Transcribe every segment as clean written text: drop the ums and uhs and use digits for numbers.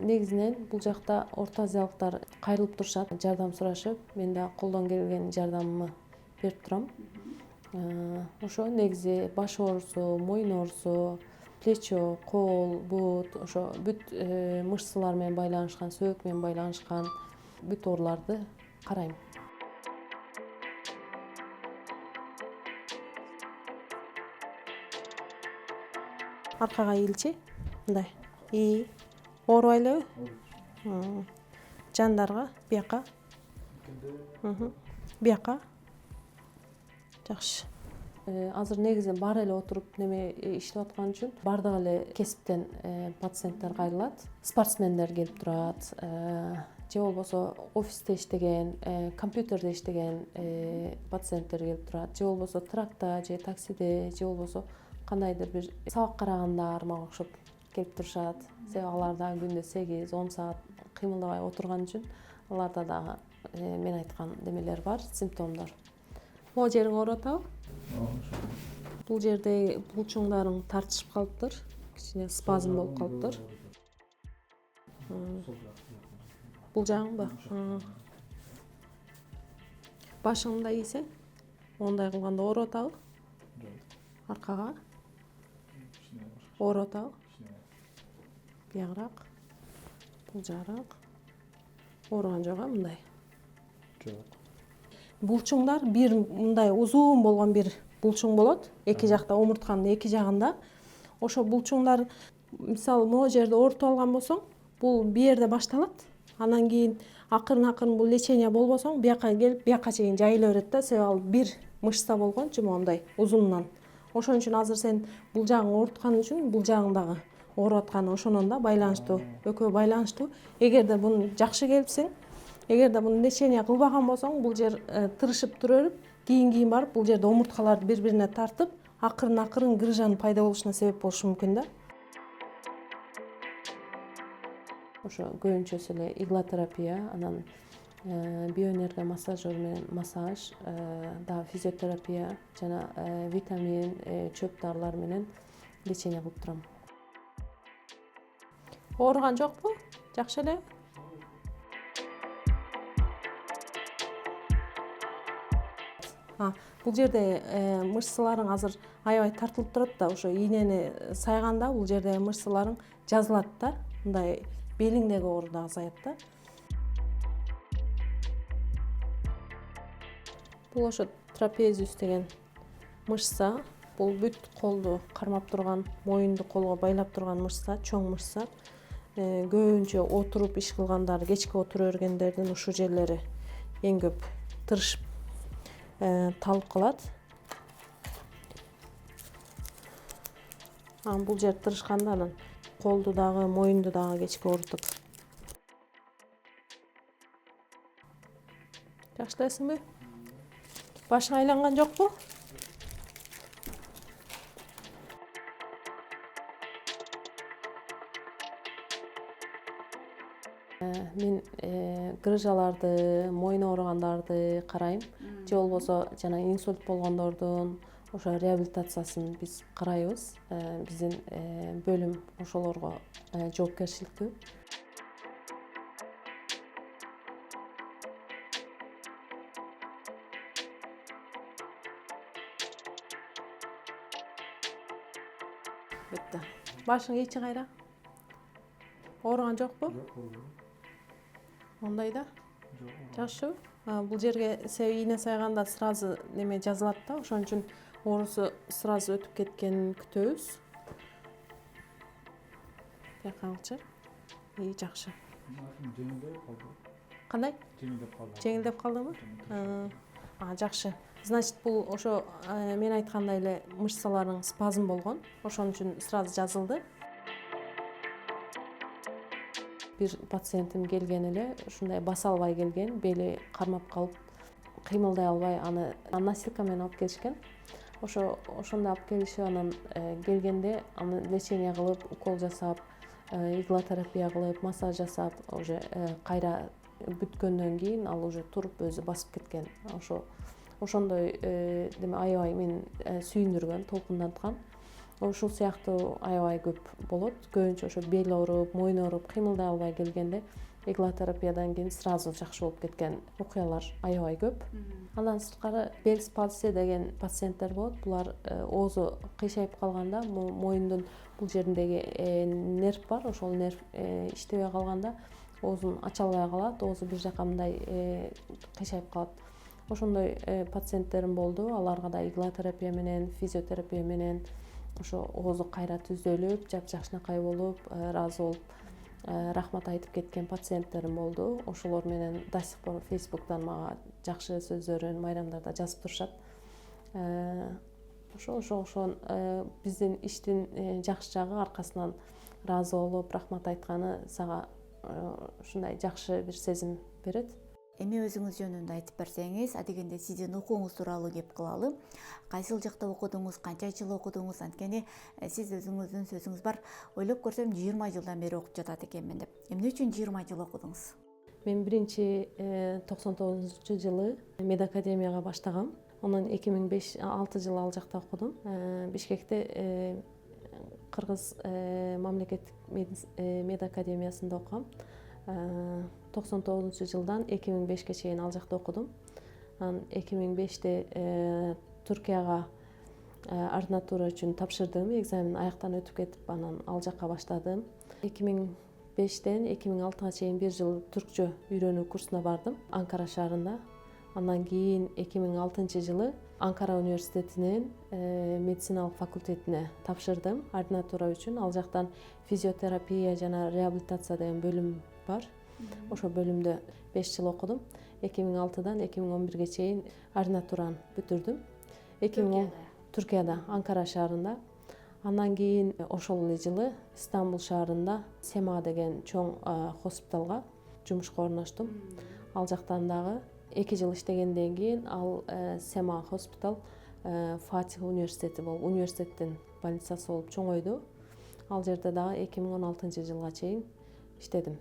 негизинен бул жакта Орто Азиялыктар кайрылып турушат, жардам сурашып, мен да колдон келген жардамымы берип турам. Ошо негизи баш оорусу, мойын оорусу, плечо, кол, бут, ошо бүт мышцалар менен байланышкан, сөөк менен байланышкан бүт ооруларды карайм. Аркага ийилчи, мындай. Оорубай элеби? Жандарга, бияка. Бияка. Жакшы. Азыр негизи бар эле отуруп неме иштеп аткан үчүн бардык эле кесиптен пациенттер кайрылат. Спортсмендер келип турат, же болбосо офисте иштеген, компьютерде иштеген пациенттер келип турат, же болбосо тракта же таксиде, же болбосо кандайдыр бир сабак карагандар мага окшоп келип турушат. Себеби алар дагы күндө 8-10 саат кыймылдабай отурган үчүн аларда дагы мен айткан демелер бар, симптомдор. Могу жериң ооруп атабы? Бул жерде булчуңдарың тартышып калыптыр, кичине спазм болуп калыптыр. Бул жагыңбы? Башыңда ийсең, ондай кылганда ооруп атабы? Аркага? Ооруп атабы? Биягыраак? Бул жагыраак? Ооруган жок, мындай? Жок. Булчуңдар бир мындай узун болгон бир булчуң болот, эки жакта, омуртканын эки жагында. Ошо булчуңдар, мисалы, могу жерде оорутуп алган болсоң, бул биерде башталат. Анан кийин акырын бул лечение болбосоң, бияка келип, бияка чейин жайыла берет да, себеби ал бир мышца болгончу моундай узунунан. Ошон үчүн азыр сен бул жагың ооруткан үчүн бул жагың дагы ооруп атканы ошонун да байланыштуу, экөө байланыштуу. Эгерде буну жакшы келипсең, эгерде буну лечение кылбаган болсоң, бул жер тырышып тура берип, кийин барып бул жерде омурткаларды бири-бирине тартып, акырын грыжанын пайда болушуна себеп болушу мүмкүн да. Ошо көбүнчөсү эле иглотерапия, анан биоэнергия массажер менен массаж, дагы физиотерапия жана витамин, чөп дарылар менен лечение кылып турам. Ооруган жокпу? Жакшы эле? Бул жерде мышцаларың азыр аябай тартылып турат да, ошо ийнени сайганда бул жерде мышцаларың жазылат да, мындай белиңдеги оору да азаят да. Бул ошо трапезиус деген мышца, бул бүт колду кармап турган, моюнду колго байлап турган мышца, чоң мышца. Көбүнчө отуруп иш кылгандар, кечке отура бергендердин ушул жерлери эң көп тырышып талып калат. Бул жер тырышканда анан колду дагы, моюнду дагы кечке оорутат. Жакшы элесиңби? Башың айланган жокпу? Мен грыжаларды, мойун ооругандарды карайм. Же болбосо жана инсульт болгондордун ошо реабилитациясын биз карайбыз. Биздин бөлүм ошолорго жоопкерчиликтүү. Бүттү. Башың ичи кайра? Ооруган жокпу? Ондай да? Жакшыбы? Бул жерге себеби ийне сайганда сразу неме жазылат да, ошон үчүн оорусу сразу өтүп кеткенин күтөбүз. Бияка алчы. Жакшы. Жеңилдеп калды. Кандай? Жеңилдеп калды. Жеңилдеп калдыбы? Жакшы. Значит, бул ошо мен айткандай эле мышцаларың спазм болгон. Ошон үчүн сразу жазылды. Бир пациентим келген эле, ушундай баса албай келген, бели кармап калып, кыймылдай албай, аны носилка менен алып келишкен. Ошондо алып келишип, анан келгенде аны лечение кылып, укол жасап, иглотерапия кылып, массаж жасап, уже кайра бүткөндөн кийин ал уже туруп өзү басып кеткен. Ошондой деме аябай мени сүйүндүргөн, толкунданткан. ушул сыяктуу аябай көп болот. Көбүнчө ошо бел ооруп, мойун ооруп, кыймылдай албай келгенде иглотерапиядан кийин сразу жакшы болуп кеткен окуялар аябай көп. Андан сырткары Bell's palsy деген пациенттер болот. Булар оозу кыйшайып калганда, моюндун бул жериндеги нерв бар, ошол нерв иштебей калганда оозун ача албай калат, оозу бир жака мындай кыйшайып калат. Ошондой пациенттерим болду. Аларга да иглотерапия менен, физиотерапия менен ошо оозу кайра түзөлүп, жапжакшынакай болуп, ыраазы болуп, рахмат айтып кеткен пациенттерим болду. Ошолор менен до сих пор Facebook'тан мага жакшы сөздөрүн, майрамдарда жазып турушат. Ошон биздин иштин жакшы жагы, аркасынан ыраазы болуп, рахмат айтканы сага ушундай жакшы бир сезим берет. Эми өзүңүз жөнүндө айтып берсеңиз, адегенде сиздин окууңуз тууралуу кеп кылалы. Кайсыл жакта окудуңуз, канча жыл окудуңуз? Анткени сиз өзүңүздүн сөзүңүз бар, ойлоп көрсөм 20 жылдан бери окуп жатат экенмин деп. Эмне үчүн 20 жыл окудуңуз? Мен биринчи 99-жылы медакадемияга баштагам. Анан 2005-6 жыл ал жакта окудум. Бишкекте Кыргыз мамлекеттик медакадемиясында окугам. 99-жылдан 2005-ке чейин ал жакта окудум. Анан 2005-те Түркияга ординатура үчүн тапшырдым. Экзамен аяктан өтүп кетип, анан ал жакка баштадым. 2005-тен 2006-га чейин бир жыл түркчө үйрөнүү курсуна бардым Анкара шаарында. Андан кийин 2006-жылы Анкара университетинин медициналык факультетине тапшырдым ординатура үчүн. Ал жактан физиотерапия жана реабилитация деген бөлүм бар. Ошол бөлүмдө 5 жыл окудум. 2006-дан 2011-ге чейин ординатураны бүтүрдүм. Түркияда, Анкара шаарында. Андан кийин ошол эле жылы Стамбул шаарында Сема деген чоң хоспиталга жумушка орноштум. Ал жактан дагы 2 жыл иштегенден кийин ал Сема хоспитал Фатих университети болуп, университеттин больницасы болуп чоңойду. Ал жерде дагы 2016-жылга чейин иштедим.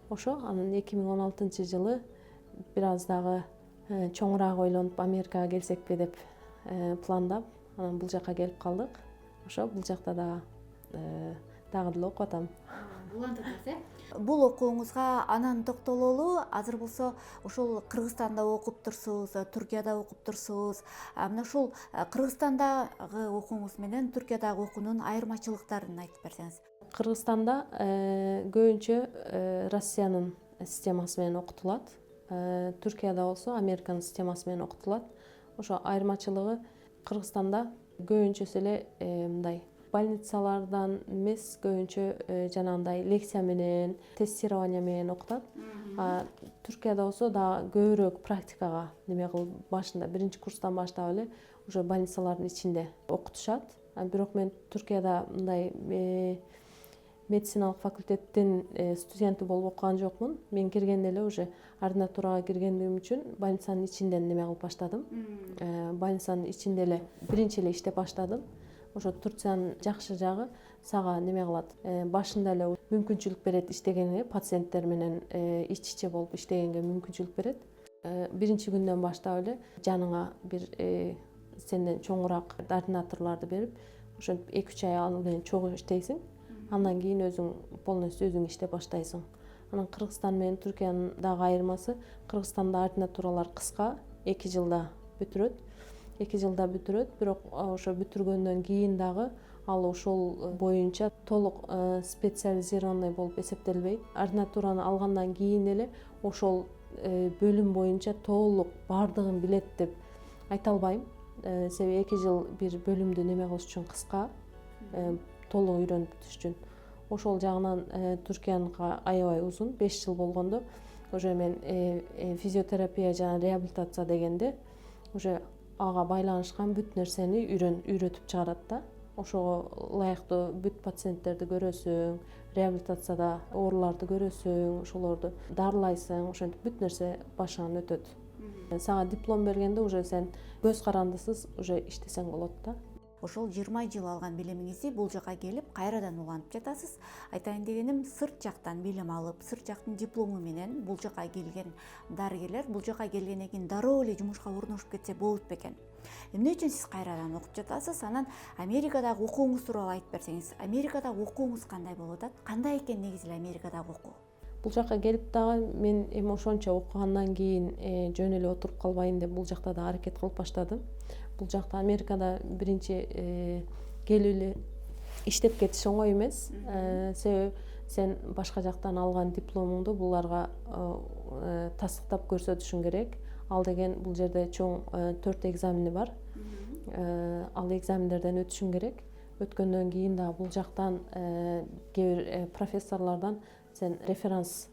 Ошо анан 2016-жылы бир аз дагы чоңураак ойлонуп Америкага келсекпи деп пландап, анан бул жака келип калдык. Ошо бул жакта дагы деле окуп атам. Бул окууңузга анан токтололу. Азыр болсо ошол Кыргызстанда окуп турсуз, Түркияда окуп турсуз. Мына ушул Кыргызстандагы окууңуз менен Түркиядагы окуунун айырмачылыктарын айтып берсеңиз. Кыргызстанда көбүнчө Россиянын системасы менен окутулат. Түркияда болсо Американын системасы менен окутулат. Ошо айырмачылыгы Кыргызстанда көбүнчөсү эле мындай больницалардан эмес, көбүнчө жанагындай лекция менен, тестирование менен окутат. Түркияда болсо дагы көбүрөөк практикага неме кылып, башында биринчи курстан баштап эле уже больницалардын ичинде окутушат. Бирок мен Түркияда мындай медициналык факультеттин студенти болуп окуган жокмун. Мен киргенде эле уже ординатурага киргендигим үчүн больницанын ичинден неме кылып баштадым. Больницанын ичинде эле биринчи эле иштеп баштадым. Ошо Турциянын жакшы жагы сага неме кылат, башында эле мүмкүнчүлүк берет иштегенге, пациенттер менен ич-иче болуп иштегенге мүмкүнчүлүк берет. Биринчи күндөн баштап эле жаныңа бир сенден чоңураак ординаторлорду берип, ошентип 2-3 ай ал менен чогуу иштейсиң. Андан кийин өзүң полностью өзүң иштеп баштайсың. Анан Кыргызстан менен Түркиянын дагы айырмасы, Кыргызстанда ординатуралар кыска, 2 жылда бүтүрөт. 2 жылда бүтүрөт, бирок ошо бүтүргөндөн кийин дагы ал ошол боюнча толук специализированный болуп эсептелбейт. Ординатураны алгандан кийин эле ошол бөлүм боюнча толук бардыгын билет деп айта албайм. Себеби 2 жыл бир бөлүмдү неме кылыш үчүн кыска, толук үйрөнүп бүтүш үчүн. Ошол жагынан Түркияныкы аябай узун, 5 жыл болгондо уже мен физиотерапия жана реабилитация дегенде уже ага байланышкан бүт нерсени үйрөтүп чыгарат да. Ошого ылайыктуу бүт пациенттерди көрөсүң, реабилитацияда ооруларды көрөсүң, ошолорду дарылайсың, ошентип бүт нерсе башыңан өтөт. Сага диплом бергенде уже сен көз карандысыз уже иштесең болот да. Ошол 20 жыл алган билимиңизди бул жака келип кайрадан улантып жатасыз. Айтайын дегеним, сырт жактан билим алып, сырт жактын диплому менен бул жака келген дарыгерлер бул жака келгенден кийин дароо эле жумушка орношуп кетсе болот бекен? Эмне үчүн сиз кайрадан окуп жатасыз? Анан Америкадагы окууңуз тууралуу айтып берсеңиз, Америкадагы окууңуз кандай болуп атат? Кандай экен негизи эле Америкадагы окуу? Бул жака келип дагы мен эми ошончо окугандан кийин жөн эле отуруп калбайын деп бул жакта да аракет кылып баштадым. Бул жакта Америкада биринчи келип эле иштеп кетиш оңой эмес. Себеби сен башка жактан алган дипломуңду буларга тастыктап көрсөтүшүң керек. Ал деген бул жерде чоң 4 экзамени бар. Ал экзамендерден өтүшүң керек. Өткөндөн кийин дагы бул жактан кээ бир профессорлордон сен реферанс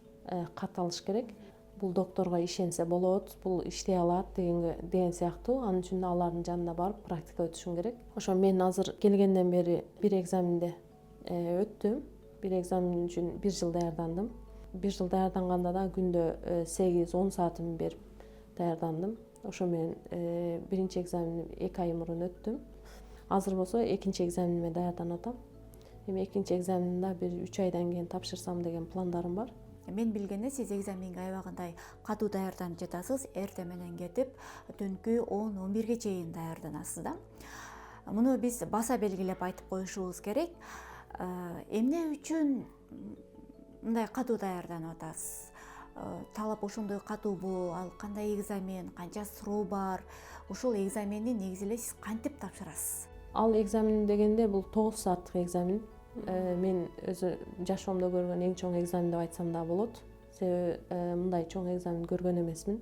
кат алыш керек. Бул докторго ишенсе болот, бул иштей алат деген сыяктуу. Анын үчүн алардын жанына барып практика өтүшүң керек. Ошо мен азыр келгенден бери бир экзаменде өттүм. Бир экзамен үчүн 1 жыл даярдандым. 1 жыл даярданганда да күндө 8-10 саатымды берип даярдандым. Ошо менен биринчи экзаменди 2 ай мурун өттүм. Азыр болсо экинчи экзамениме даярданып атам. Эми экинчи экзаменди да бир 3 айдан кийин тапшырсам деген пландарым бар. Мен билгенде сиз экзаменге аябагандай катуу даярданып жатасыз. Эртең менен кетип, түнкү 10-11ге чейин даярданасыз да. Муну биз баса белгилеп айтып коюшубуз керек. Эмне үчүн мындай катуу даярданып атасыз? Талап ошондой катуубу? Ал кандай экзамен, канча суроо бар? Ушул экзаменди негизи эле сиз кантип тапшырасыз? Ал экзамен дегенде бул 9 сааттык экзамен. Мен өзү жашоомдо көргөн эң чоң экзамен деп айтсам да болот. Себеби мындай чоң экзамен көргөн эмесмин.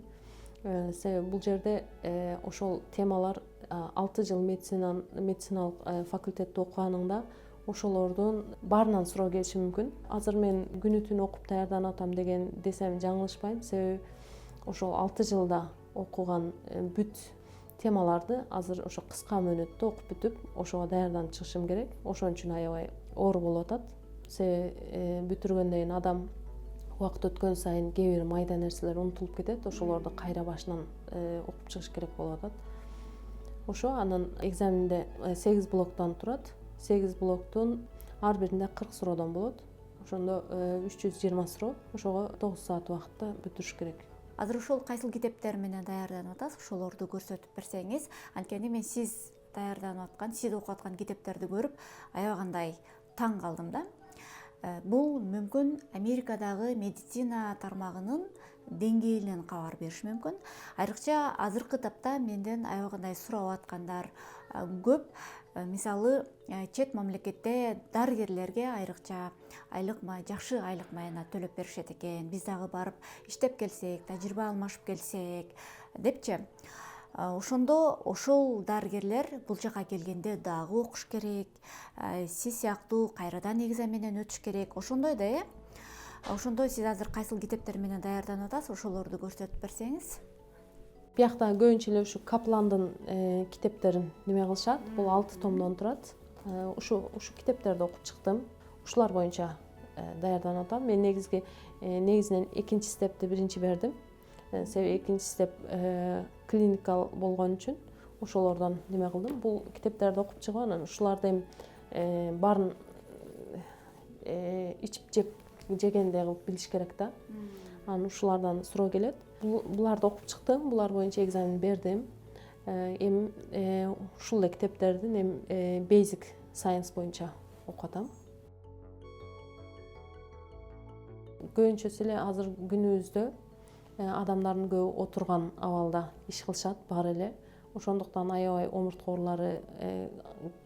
Себеби бул жерде ошол темалар 6 жыл медициналык факультетте окуганыңда ошолордун баарынан суроо келиши мүмкүн. Азыр мен күнү түн окуп даярданып атам деген десем жаңылышпайм. Себеби ошол 6 жылда окуган бүт темаларды азыр ошо кыска мөөнөттө окуп бүтүп, ошого даярданып чыгышым керек. Ошон үчүн аябай оор болуп атат. Себеби бүтүргөндөн кийин адам убакыт өткөн сайын кээ бир майда нерселер унутулуп кетет. Ошолорду кайра башынан окуп чыгыш керек болуп атат. Ошо анан экзаменде 8 блоктон турат. 8 блоктун ар биринде 40 суроодон болот. Ошондо 320 суроо. Ошого 9 саат убакытта бүтүрүш керек. Азыр ошол кайсыл китептер менен даярданып атасыз? Ошолорду көрсөтүп берсеңиз, анткени мен сиз даярданып аткан, сиз окуп аткан китептерди көрүп аябагандай таң калдым да. Бул мүмкүн Америкадагы медицина тармагынын деңгээлинен кабар бериш мүмкүн. Айрыкча азыркы тапта менден аябагандай сурап аткандар көп. Мисалы, чет мамлекетте дарыгерлерге айрыкча жакшы айлык майына төлөп беришет экен. Биз дагы барып иштеп келсек, тажрыйба алмашып келсек депчи. Ошондо ошол дарыгерлер бул жака келгенде дагы окуш керек, сиз сыяктуу кайрадан экзаменден өтүш керек. Ошондой да, Ошондо сиз азыр кайсыл китептер менен даярданып атасыз? Ошолорду көрсөтүп берсеңиз. Биякта көбүнчө эле ушу Капландын китептерин неме кылышат. Бул 6 томдон турат. Ушу китептерди окуп чыктым. Ушулар боюнча даярданып атам. Мен негизинен экинчи степти биринчи бердим. Себеби экинчи степ клиникал болгон үчүн ошолордон неме кылдым. Бул китептерди окуп чыгып анан ушуларды эми баарын ичип жегендей кылып билиш керек да. Анан ушулардан суроо келет. Буларды окуп чыктым, булар боюнча экзамен бердим. Эми ушул эле китептердин Basic Science боюнча окуп атам. Көбүнчөсү эле азыр күнүбүздө адамдардын көбү отурган абалда иш кылышат баары эле. Ошондуктан аябай омуртка оорулары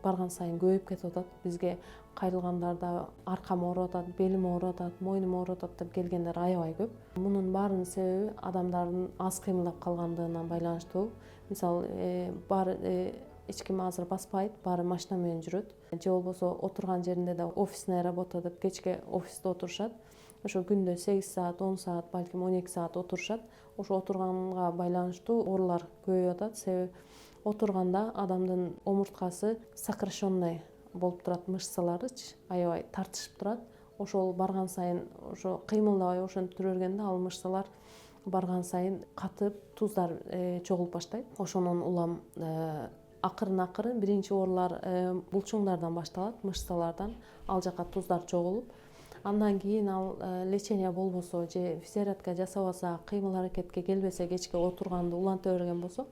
барган сайын көбөйүп кетип атат. Бизге кайрылгандарда аркам ооруп атат, белим ооруп атат, мойнум ооруп атат деп келгендер аябай көп. Мунун баарынын себеби адамдардын аз кыймылдап калгандыгынан байланыштуу. Мисалы, баары эч ким азыр баспайт, баары машина менен жүрөт. Же болбосо отурган жеринде да офисная работа деп кечке офисте отурушат. Ошо күндө 8 саат, 10 саат, балким 12 саат отурушат. Ошо отурганга байланыштуу оорулар көбөйүп атат. Себеби отурганда адамдын омурткасы сокращенный болуп турат, мышцаларычы аябай тартышып турат. Ошол барган сайын ошо кыймылдабай ошентип тура бергенде ал мышцалар барган сайын катып, туздар чогулуп баштайт. Ошонун улам акырын биринчи оорулар булчуңдардан башталат, мышцалардан. Ал жака туздар чогулуп, андан кийин ал лечение болбосо же физзарядка жасабаса, кыймыл аракетке келбесе, кечке отурганды уланта берген болсо,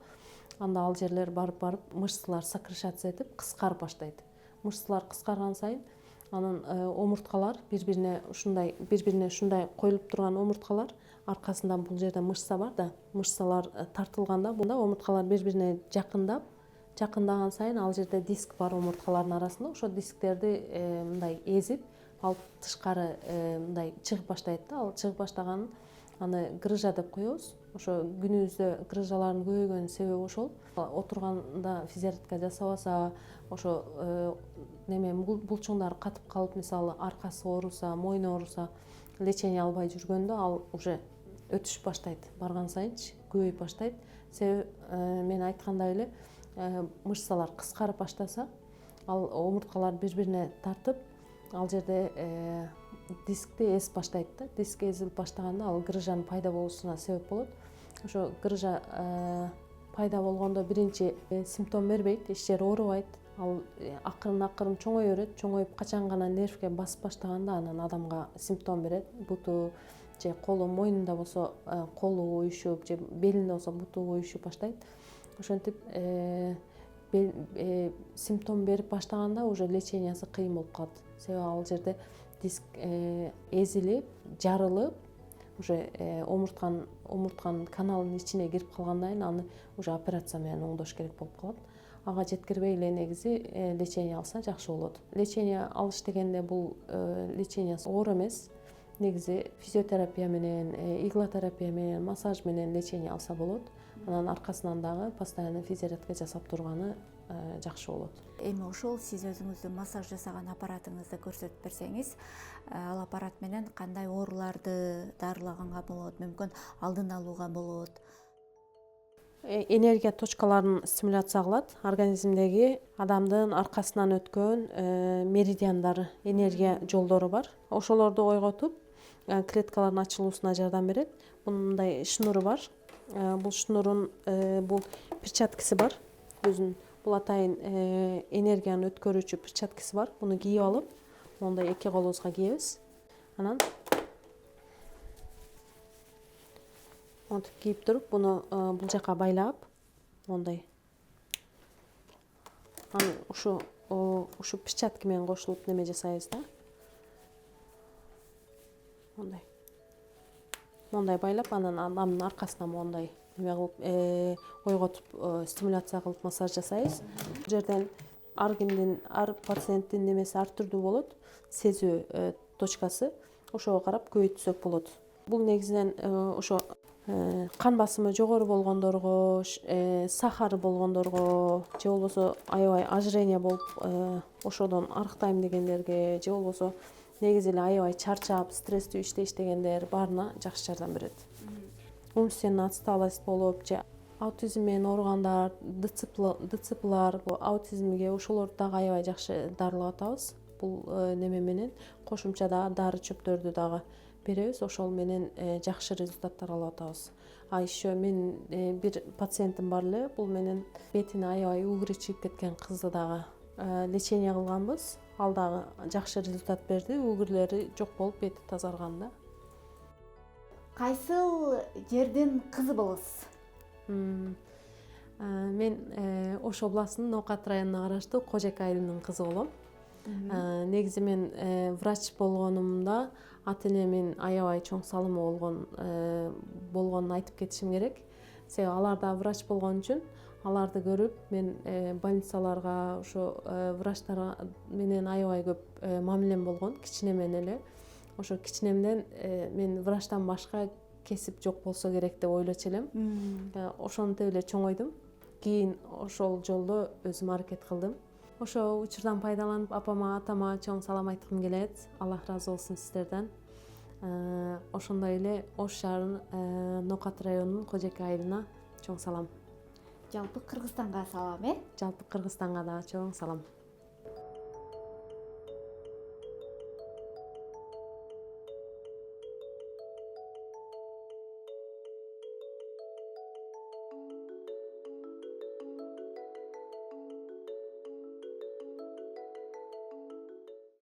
анда ал жерлер барып мышцалар сокращаться этип кыскарып баштайт. Мышцалар кыскарган сайын анан омурткалар бири-бирине ушундай коюлуп турган омурткалар, аркасында бул жерде мышца бар да, мышцалар тартылганда бунда омурткалар бири-бирине жакындаган сайын ал жерде диск бар омурткалардын арасында, ошо дисктерди мындай эзип алып тышкары мындай чыгып баштайт да. Ал чыгып баштаганын аны грыжа деп коебуз. Ошо күнүбүздө грыжалардын көбөйгөнүнүн себеби ошол. Отурганда физиотерапия жасабаса, ошо булчуңдар катып калып, мисалы аркасы ооруса, мойну ооруса, лечение албай жүргөндө ал уже өтүшүп баштайт. Барган сайынчы көбөйүп баштайт. Себеби мен айткандай эле мышцалар кыскарып баштаса, ал омурткалар бири-бирине тартып, ал жерде дискти эзип баштайт да. Диск эзилип баштаганда ал грыжанын пайда болушуна себеп болот. Ошо грыжа пайда болгондо биринчи симптом бербейт, эч жери оорубайт. Ал акырын чоңой берет. Чоңоюп качан гана нервге басып баштаганда анан адамга симптом берет. Буту же колу, мойнунда болсо колу уюшуп, же белинде болсо буту уюшуп баштайт. Ошентип симптом берип баштаганда уже лечениясы кыйын болуп калат. Себеби ал жерде диск эзилип, жарылып, уже омуртканын каналынын ичине кирип калгандан кийин аны уже операция менен оңдош керек болуп калат. Ага жеткирбей эле негизи лечение алса жакшы болот. Лечение алыш дегенде бул лечениясы оор эмес. Негизи физиотерапия менен, иглотерапия менен, массаж менен лечение алса болот. Анан аркасынан дагы постоянно физиотерапия жасап турганы жакшы болот. Эми ошол сиз өзүңүздүн массаж жасаган аппаратыңызды көрсөтүп берсеңиз, ал аппарат менен кандай ооруларды дарылаганга болот, мүмкүн алдын алууга болот? Энергия точкаларын стимуляция кылат. Организмдеги адамдын аркасынан өткөн меридиандары, энергия жолдору бар. Ошолорду ойготуп, клеткалардын ачылуусуна жардам берет. Бунун мындай шнуру бар. Бул шнурун бул перчаткасы бар. Өзүнүн бул атайын энергияны өткөрүүчү перчаткасы бар. Буну кийип алып, мондай эки колубузга кийебиз. Анан монтип кийип туруп, буну бул жака байлап, мондай. Анан ушу перчатка менен кошулуп неме жасайбыз да. Мондай. Мондай байлап, анан адамдын аркасына мондай неме кылып, ойготуп, стимуляция кылып массаж жасайбыз. Бул жерден ар пациенттин немеси ар түрдүү болот. Сезүү точкасы. Ошого карап көбөйтсөк болот. Бул негизинен ошо кан басымы жогору болгондорго, сахары болгондорго, же болбосо аябай ожирение болуп, ошодон арыктайм дегендерге, же болбосо негизи эле аябай чарчап, стресстүү иште иштегендер баарына жакшы жардам берет. Умственная отсталость болуп, же аутизм менен ооругандар, ДЦПлар, аутизмге ошолорду дагы аябай жакшы дарылап атабыз. Бул неме менен кошумча дары чөптөрдү дагы беребиз. Ошол менен жакшы результаттар алып атабыз. Еще мен бир пациентим бар эле, бул менен бетине аябай угру чыгып кеткен кызды дагы лечение кылганбыз. Ал дагы жакшы результат берди. Угрлери жок болуп, бети тазарган да. Кайсыл жердин кызы болосуз? Мен Ош областынын Ноокат районуна караштуу Кожек айылынын кызы болом. Негизи мен врач болгонумда ата-энемин аябай чоң салымы болгонун айтып кетишим керек. Себеби алар да врач болгон үчүн аларды көрүп, мен больницаларга, ошо врачтар менен аябай көп мамилем болгон кичинемен эле. Ошо кичинемден мен врачтан башка кесип жок болсо керек деп ойлочу элем. Ошентип эле чоңойдум. Кийин ошол жолдо өзүм аракет кылдым. Ошо учурдан пайдаланып апама, атама чоң салам айткым келет. Аллах ыраазы болсун сиздерден. Ошондой эле Ош шаарынын Ноокат районунун Кожек айылына чоң салам. Жалпы Кыргызстанга салам, Жалпы Кыргызстанга да чоң салам.